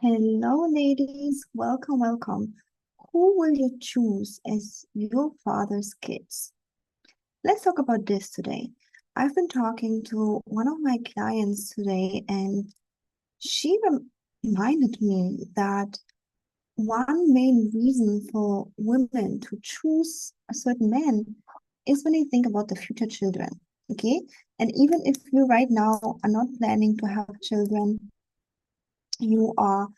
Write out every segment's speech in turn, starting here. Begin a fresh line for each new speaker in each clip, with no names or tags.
Hello, ladies. Welcome, welcome. Who will you choose as your father's kids? Let's talk about this today. I've been talking to one of my clients today, and she reminded me that one main reason for women to choose a certain man is when they think about the future children. Okay. And even if you right now are not planning to have children, you are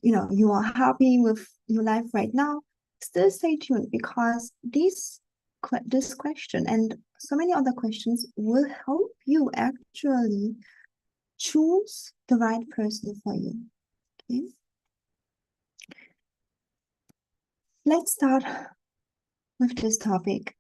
you are happy with your life right now, still stay tuned because this question and so many other questions will help you actually choose the right person for you. Okay, let's start with this topic.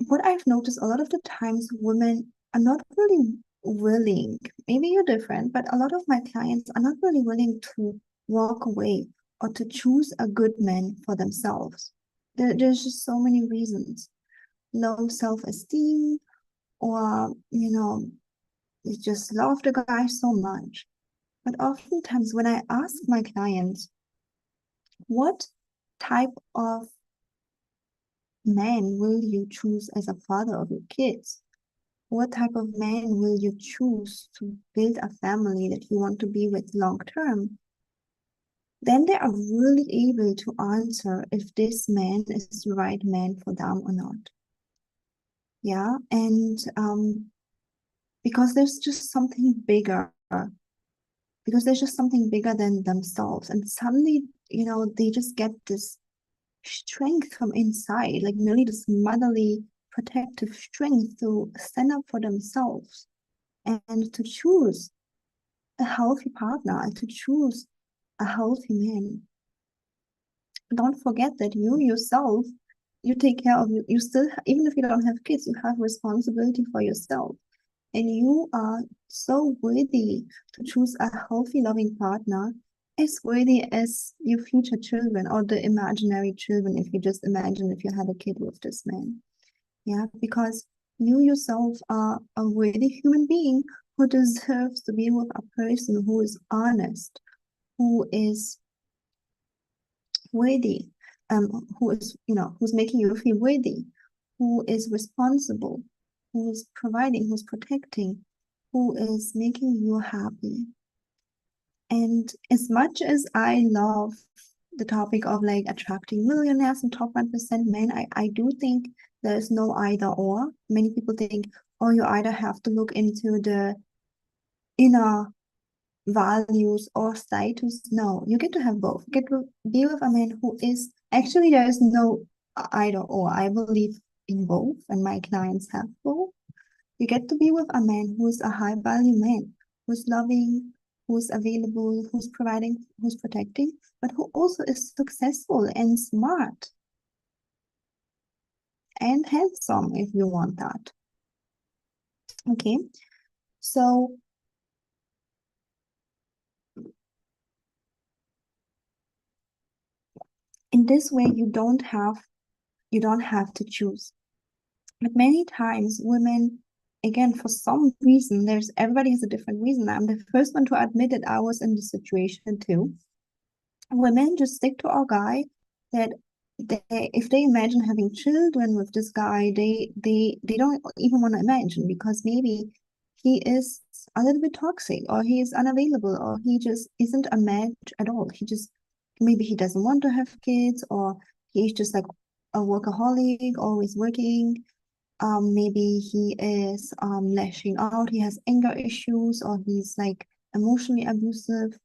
What I've noticed a lot of the times women are not really willing, maybe you're different, but a lot of my clients are not really willing to walk away or to choose a good man for themselves. There's just so many reasons. Low self-esteem, or, you just love the guy so much. But oftentimes when I ask my clients, what type of man will you choose as a father of your kids? What type of man will you choose to build a family that you want to be with long term? Then they are really able to answer if this man is the right man for them or not. Yeah, and because there's just something bigger, because there's just something bigger than themselves, and suddenly, they just get this strength from inside, like really this motherly protective strength to stand up for themselves and to choose a healthy partner and to choose a healthy man. Don't forget that you yourself, you take care of you still, even if you don't have kids, you have responsibility for yourself. And you are so worthy to choose a healthy, loving partner, as worthy as your future children or the imaginary children, if you just imagine if you had a kid with this man. Yeah, because you yourself are a worthy human being who deserves to be with a person who is honest, who is worthy, who's making you feel worthy, who is responsible, who is providing, who's protecting, who is making you happy. And as much as I love the topic of like attracting millionaires and top 1% men, I do think there's no either or. Many people think, oh, you either have to look into the inner values or status. No, you get to have both. You get to be with a man who is actually, there is no either or. I believe in both, and my clients have both. You get to be with a man who is a high value man, who's loving, who's available, who's providing, who's protecting, but who also is successful and smart and handsome if you want that. Okay, so in this way, you don't have to choose. But many times women, again, for some reason, everybody has a different reason. I'm the first one to admit that I was in this situation too. Women just stick to our guy that if they imagine having children with this guy, they don't even want to imagine because maybe he is a little bit toxic or he is unavailable or he just isn't a match at all. Maybe he doesn't want to have kids or he's just like a workaholic, always working. Maybe he is lashing out, he has anger issues, or he's like emotionally abusive.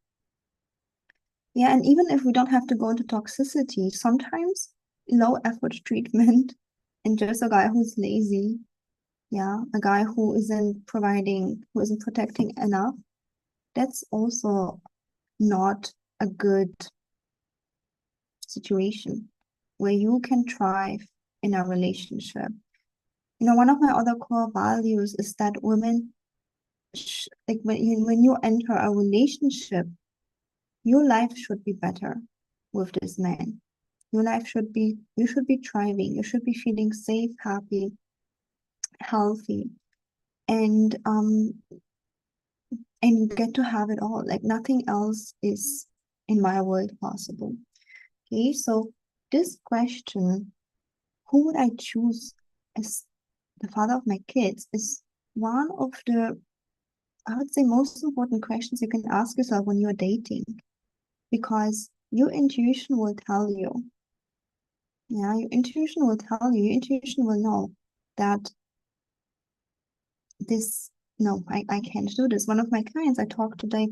Yeah, and even if we don't have to go into toxicity, sometimes low effort treatment and just a guy who's lazy, yeah, a guy who isn't providing, who isn't protecting enough, that's also not a good situation where you can thrive in a relationship. One of my other core values is that women, like when you enter a relationship, your life should be better with this man. You should be thriving. You should be feeling safe, happy, healthy. And and you get to have it all. Like nothing else is in my world possible. Okay, so this question, who would I choose as the father of my kids, is one of the, I would say, most important questions you can ask yourself when you're dating, because your intuition will tell you. Yeah, your intuition will tell you, your intuition will know that this, no, I can't do this. One of my clients I talked today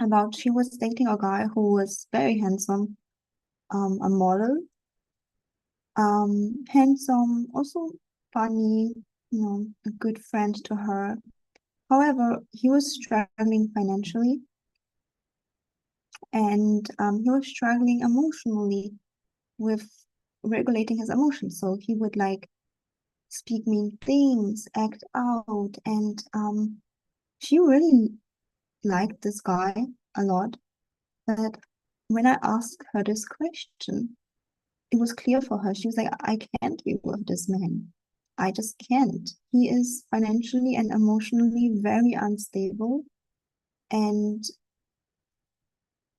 about, she was dating a guy who was very handsome, a model, handsome, also funny, a good friend to her. However, he was struggling financially, and he was struggling emotionally with regulating his emotions. So he would like speak mean things, act out, and she really liked this guy a lot. But when I asked her this question, it was clear for her. She was like, I can't be with this man. I just can't. He is financially and emotionally very unstable, and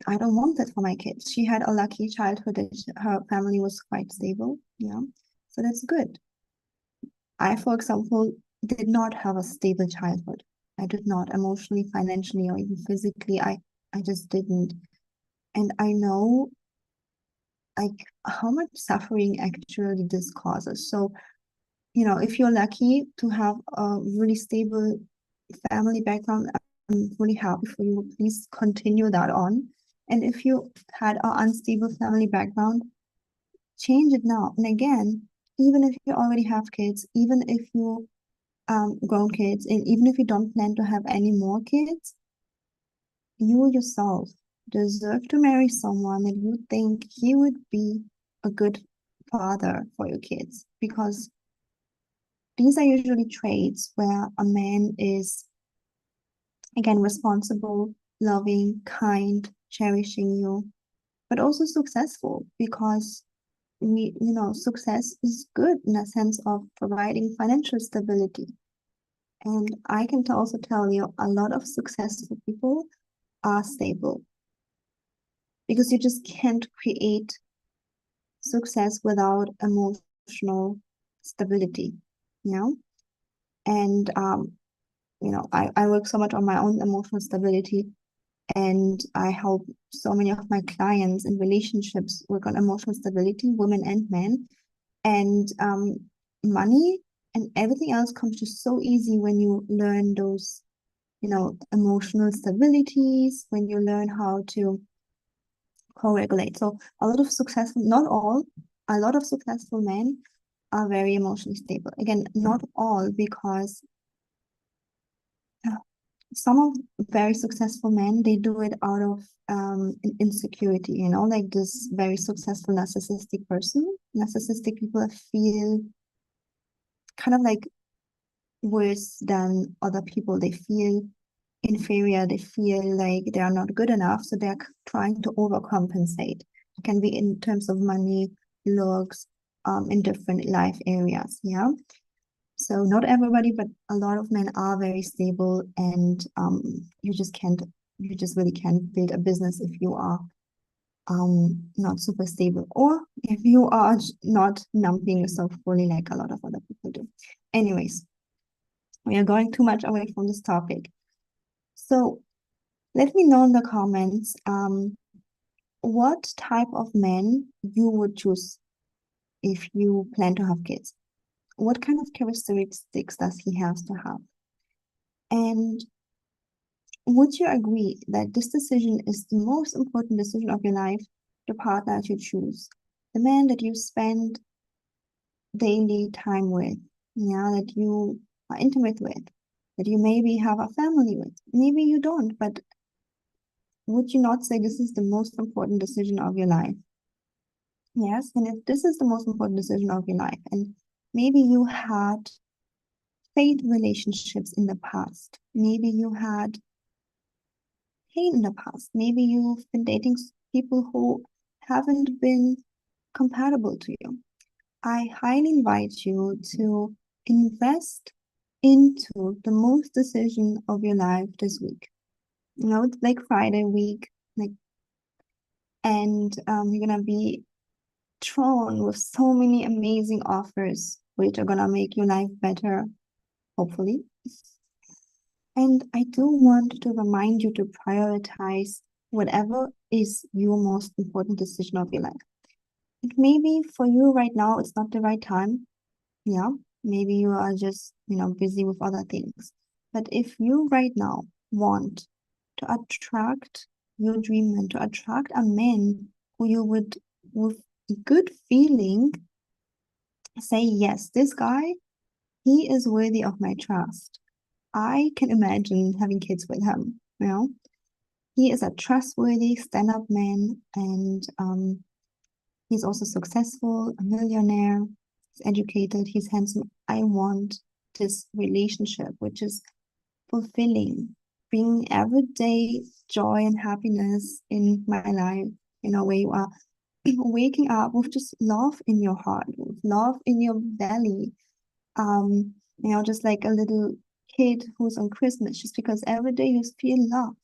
I don't want that for my kids. She had a lucky childhood that her family was quite stable. Yeah. So that's good. I, for example, did not have a stable childhood. I did not emotionally, financially, or even physically. I just didn't. And I know like how much suffering actually this causes. So, if you're lucky to have a really stable family background, I'm really happy for you. Please continue that on. And if you had an unstable family background, change it now. And again, even if you already have kids, even if you grown kids, and even if you don't plan to have any more kids, you yourself deserve to marry someone that you think he would be a good father for your kids, because these are usually traits where a man is, again, responsible, loving, kind, cherishing you, but also successful, because success is good in a sense of providing financial stability. And I can also tell you a lot of successful people are stable, because you just can't create success without emotional stability, you know? And, I work so much on my own emotional stability, and I help so many of my clients in relationships work on emotional stability, women and men. And money and everything else comes just so easy when you learn those, emotional stabilities, when you learn how to co-regulate. So a lot of successful, not all, a lot of successful men are very emotionally stable. Again, not all, because some of very successful men, they do it out of insecurity, like this very successful narcissistic person. Narcissistic people feel kind of like worse than other people. They feel inferior, they feel like they are not good enough, so they're trying to overcompensate. It can be in terms of money, looks, in different life areas. Yeah. So not everybody, but a lot of men are very stable, and you just really can't build a business if you are not super stable, or if you are not numbing yourself fully like a lot of other people do. Anyways, we are going too much away from this topic. So let me know in the comments what type of man you would choose if you plan to have kids. What kind of characteristics does he have to have? And would you agree that this decision is the most important decision of your life, the partner that you choose, the man that you spend daily time with, that you are intimate with, that you maybe have a family with? Maybe you don't, but would you not say this is the most important decision of your life? Yes, and if this is the most important decision of your life, and maybe you had failed relationships in the past, maybe you had pain in the past, maybe you've been dating people who haven't been compatible to you, I highly invite you to invest into the most decision of your life this week. It's Black Friday week, like, and you're gonna be thrown with so many amazing offers, which are gonna make your life better, hopefully. And I do want to remind you to prioritize whatever is your most important decision of your life. It may be for you right now, it's not the right time. Yeah, maybe you are just, busy with other things. But if you right now want to attract your dream man, to attract a man who you would, with good feeling, say, yes, this guy, he is worthy of my trust. I can imagine having kids with him. He is a trustworthy stand-up man, and he's also successful, a millionaire, he's educated, he's handsome. I want this relationship, which is fulfilling, bringing everyday joy and happiness in my life, where you are waking up with just love in your heart, with love in your belly. Just like a little kid who's on Christmas, just because every day you feel love.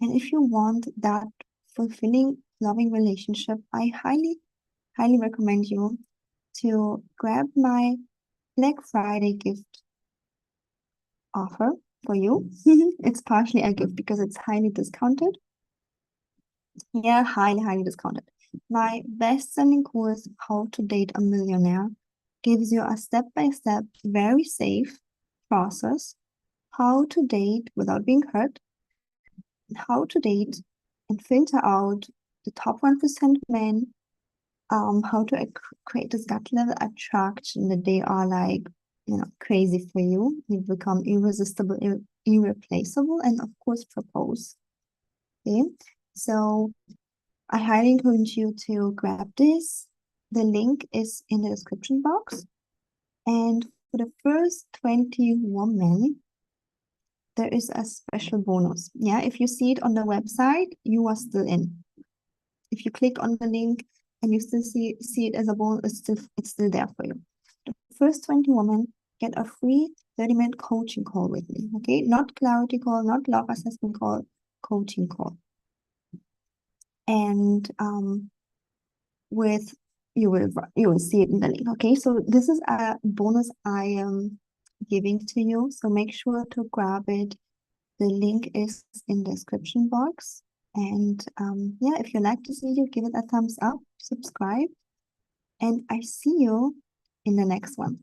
And if you want that fulfilling, loving relationship, I highly, highly recommend you to grab my Black Friday gift offer for you. It's partially a gift because it's highly discounted. Yeah, highly, highly discounted. My best-selling course, How to Date a Millionaire, gives you a step-by-step, very safe process how to date without being hurt, how to date and filter out the top 1% men, how to create this gut level attraction that they are like, crazy for you. You become irresistible, irreplaceable, and of course propose. Okay, so I highly encourage you to grab this. The link is in the description box. And for the first 20 women, there is a special bonus. Yeah, if you see it on the website, you are still in. If you click on the link and you still see it as a bonus, it's still there for you. The first 20 women get a free 30-minute coaching call with me. Okay, not clarity call, not love assessment call, coaching call. And with you will see it in the link. Okay, so this is a bonus I am giving to you, so make sure to grab it. The link is in the description box. And yeah, if you like this video, give it a thumbs up, subscribe, and I see you in the next one.